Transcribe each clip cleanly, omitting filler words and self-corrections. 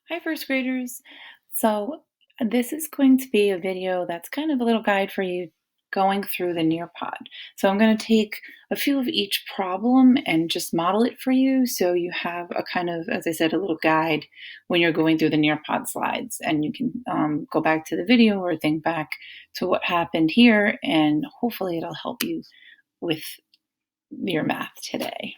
Hi, first graders. So, this is going to be a video that's kind of a little guide for you going through the Nearpod. So, I'm going to take a few of each problem and just model it for you so you have a kind of, as I said, a little guide when you're going through the Nearpod slides. And you can go back to the video or think back to what happened here, and hopefully, it'll help you with your math today.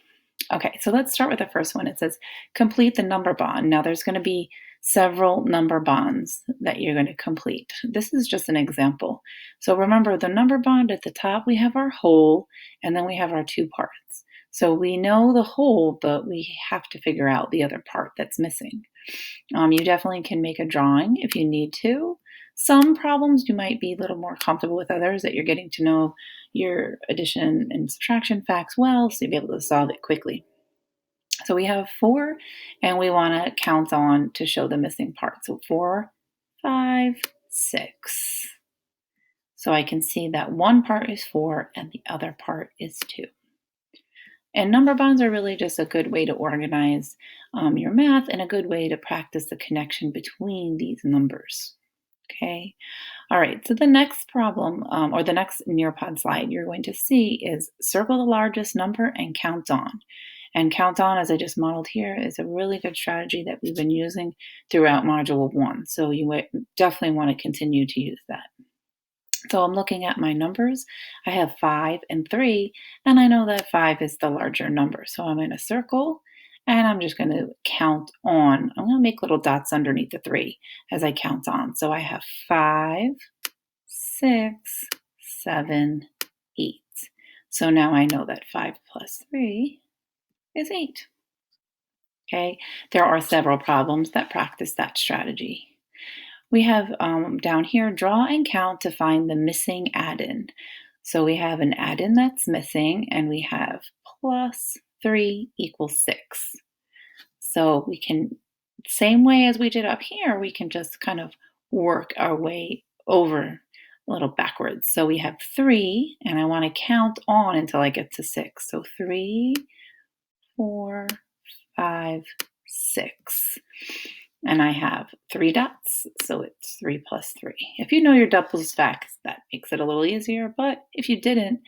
Okay, so let's start with the first one. It says complete the number bond. Now there's going to be several number bonds that you're going to complete. This is just an example. So remember the number bond at the top, we have our whole and then we have our two parts. So we know the whole, but we have to figure out the other part that's missing. You definitely can make a drawing if you need to. Some problems you might be a little more comfortable with others that you're getting to know your addition and subtraction facts well, so you'll be able to solve it quickly. So we have 4, and we want to count on to show the missing part. So 4, 5, 6. So I can see that one part is 4 and the other part is 2. And number bonds are really just a good way to organize your math and a good way to practice the connection between these numbers. Okay. All right. So the next problem or the next Nearpod slide you're going to see is circle the largest number and count on. And count on, as I just modeled here, is a really good strategy that we've been using throughout Module 1. So you would definitely want to continue to use that. So I'm looking at my numbers. I have 5 and 3, and I know that 5 is the larger number. So I'm in a circle, and I'm just going to count on. I'm going to make little dots underneath the 3 as I count on. So I have 5, 6, 7, 8. So now I know that 5 plus 3 is 8. Okay, there are several problems that practice that strategy. We have down here, draw and count to find the missing add-in. So we have an add-in that's missing, and we have plus 3 equals 6. So we can, same way as we did up here, we can just kind of work our way over a little backwards. So we have 3, and I want to count on until I get to 6. So 3, 4, 5, 6. And I have 3 dots, so it's 3 plus 3. If you know your doubles facts, that makes it a little easier, but if you didn't,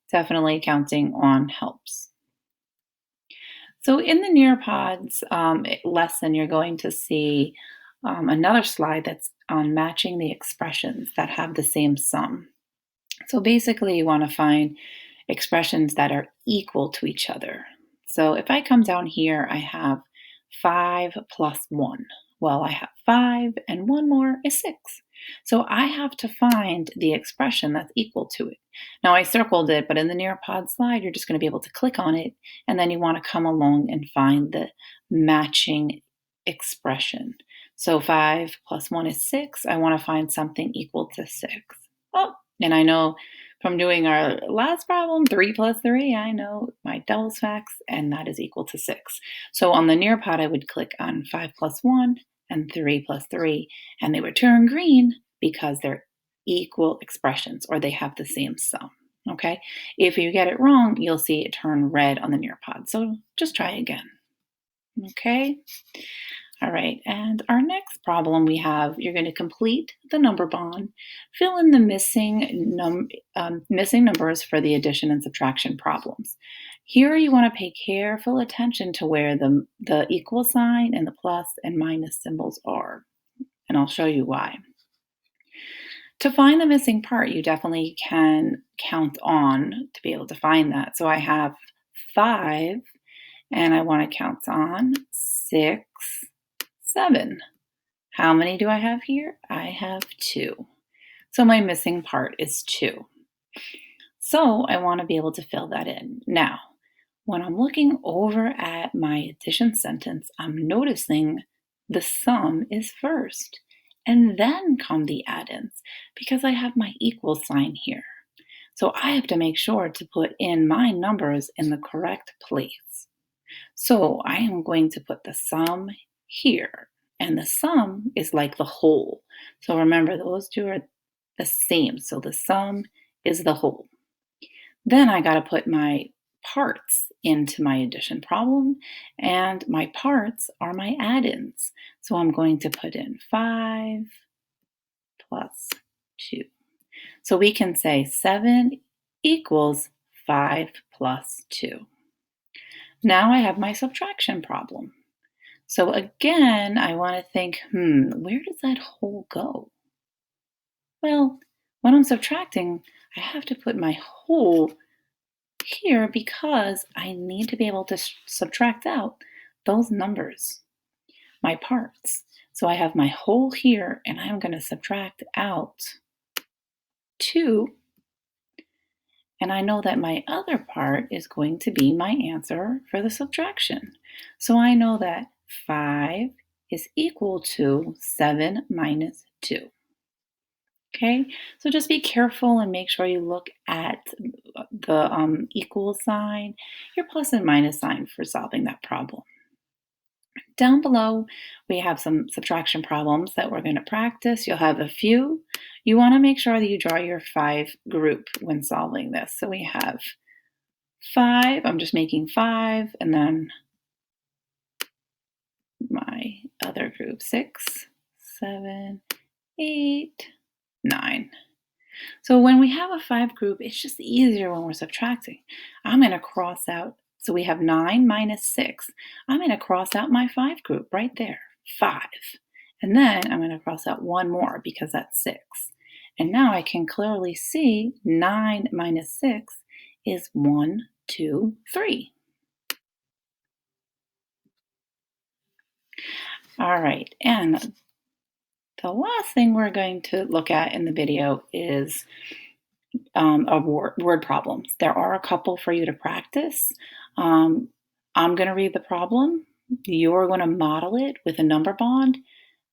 definitely counting on helps. So in the Nearpods lesson, you're going to see another slide that's on matching the expressions that have the same sum. So basically, you want to find expressions that are equal to each other. So if I come down here, I have 5 plus 1. Well, I have 5 and 1 more is 6. So I have to find the expression that's equal to it. Now I circled it, but in the Nearpod slide, you're just going to be able to click on it, and then you want to come along and find the matching expression. So 5 plus 1 is 6. I want to find something equal to 6. Oh, and I know from doing our last problem, 3 plus 3, I know my doubles facts, and that is equal to 6. So on the Nearpod, I would click on 5 plus 1 and 3 plus 3, and they would turn green because they're equal expressions, or they have the same sum. Okay? If you get it wrong, you'll see it turn red on the Nearpod. So just try again. Okay? All right, and our next problem we have, you're going to complete the number bond, fill in the missing numbers for the addition and subtraction problems. Here you want to pay careful attention to where the equal sign and the plus and minus symbols are, and I'll show you why. To find the missing part, you definitely can count on to be able to find that. So I have 5, and I want to count on 6, 7. How many do I have here? I have 2. So my missing part is 2. So I want to be able to fill that in. Now, when I'm looking over at my addition sentence, I'm noticing the sum is first, and then come the add-ins because I have my equal sign here. So I have to make sure to put in my numbers in the correct place. So I am going to put the sum here. And the sum is like the whole. So remember, those two are the same. So the sum is the whole. Then I got to put my parts into my addition problem, and my parts are my add-ins. So I'm going to put in 5 plus 2. So we can say 7 equals 5 plus 2. Now I have my subtraction problem. So again, I want to think, where does that whole go? Well, when I'm subtracting, I have to put my whole here because I need to be able to subtract out those numbers, my parts. So I have my whole here, and I'm going to subtract out 2. And I know that my other part is going to be my answer for the subtraction. So I know that 5 is equal to 7 minus 2. Okay, so just be careful and make sure you look at the equal sign, your plus and minus sign for solving that problem. Down below, we have some subtraction problems that we're going to practice. You'll have a few. You want to make sure that you draw your 5 group when solving this. So we have 5, I'm just making 5, and then my other group, 6, 7, 8, 9. So when we have a 5 group, it's just easier when we're subtracting. I'm going to cross out, so we have 9 minus 6. I'm going to cross out my 5 group right there, 5. And then I'm going to cross out one more because that's 6. And now I can clearly see 9 minus 6 is 1, 2, 3. All right, and the last thing we're going to look at in the video is word problems. There are a couple for you to practice. I'm going to read the problem. You're going to model it with a number bond.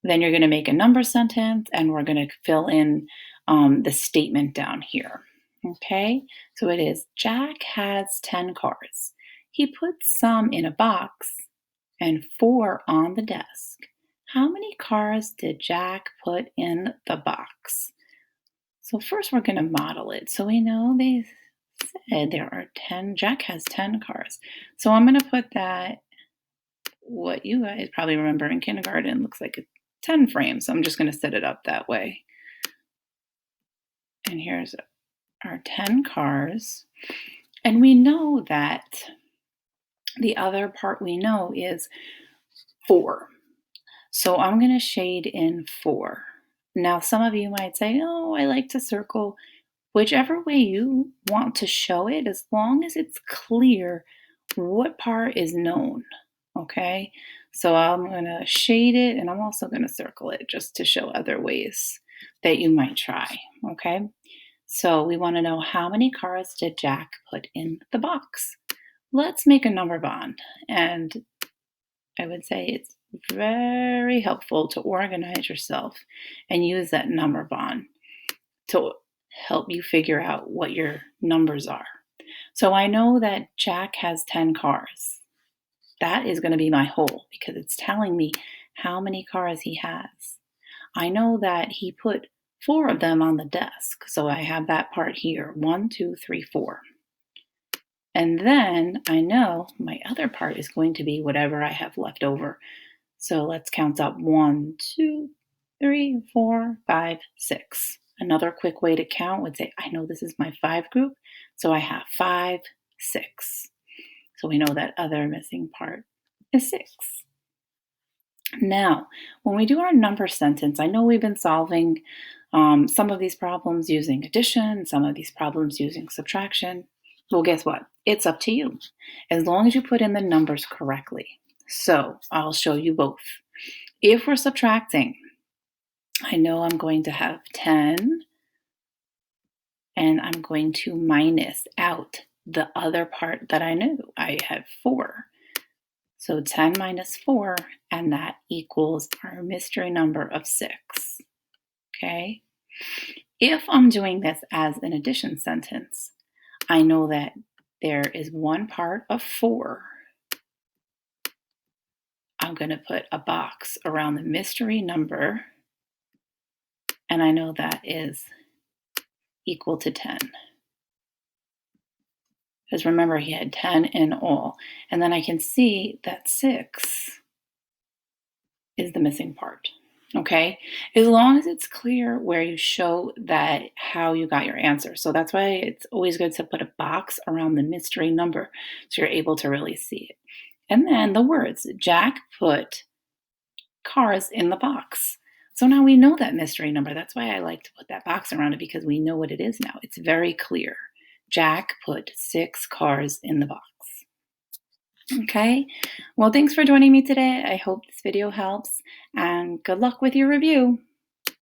Then you're going to make a number sentence, and we're going to fill in the statement down here. Okay, so it is Jack has 10 cars. He puts some in a box and 4 on the desk. How many cars did Jack put in the box? So first we're going to model it. So we know they said there are 10, Jack has 10 cars. So I'm going to put that, what you guys probably remember in kindergarten, looks like a 10 frame. So I'm just going to set it up that way. And here's our 10 cars. And we know that the other part we know is 4. So I'm going to shade in 4. Now, some of you might say, oh, I like to circle. Whichever way you want to show it, as long as it's clear what part is known, okay? So I'm going to shade it, and I'm also going to circle it just to show other ways that you might try, okay? So we want to know, how many cars did Jack put in the box? Let's make a number bond, and I would say it's very helpful to organize yourself and use that number bond to help you figure out what your numbers are. So I know that Jack has 10 cars. That is going to be my whole because it's telling me how many cars he has. I know that he put 4 of them on the desk. So I have that part here, 1, 2, 3, 4. And then I know my other part is going to be whatever I have left over. So let's count up 1, 2, 3, 4, 5, 6. Another quick way to count would say, I know this is my 5 group, so I have 5, 6. So we know that other missing part is 6. Now, when we do our number sentence, I know we've been solving some of these problems using addition, some of these problems using subtraction. Well, guess what? It's up to you, as long as you put in the numbers correctly. So I'll show you both. If we're subtracting, I know I'm going to have 10, and I'm going to minus out the other part that I knew. I had 4. So 10 minus 4, and that equals our mystery number of 6. Okay? If I'm doing this as an addition sentence, I know that there is one part of 4. I'm going to put a box around the mystery number, and I know that is equal to 10. because remember he had 10 in all. And then I can see that 6 is the missing part. Okay, as long as it's clear where you show that how you got your answer. So that's why it's always good to put a box around the mystery number so you're able to really see it. And then the words Jack put cars in the box. So now we know that mystery number. That's why I like to put that box around it because we know what it is now. It's very clear. Jack put 6 cars in the box. Okay, well, thanks for joining me today. I hope this video helps and good luck with your review.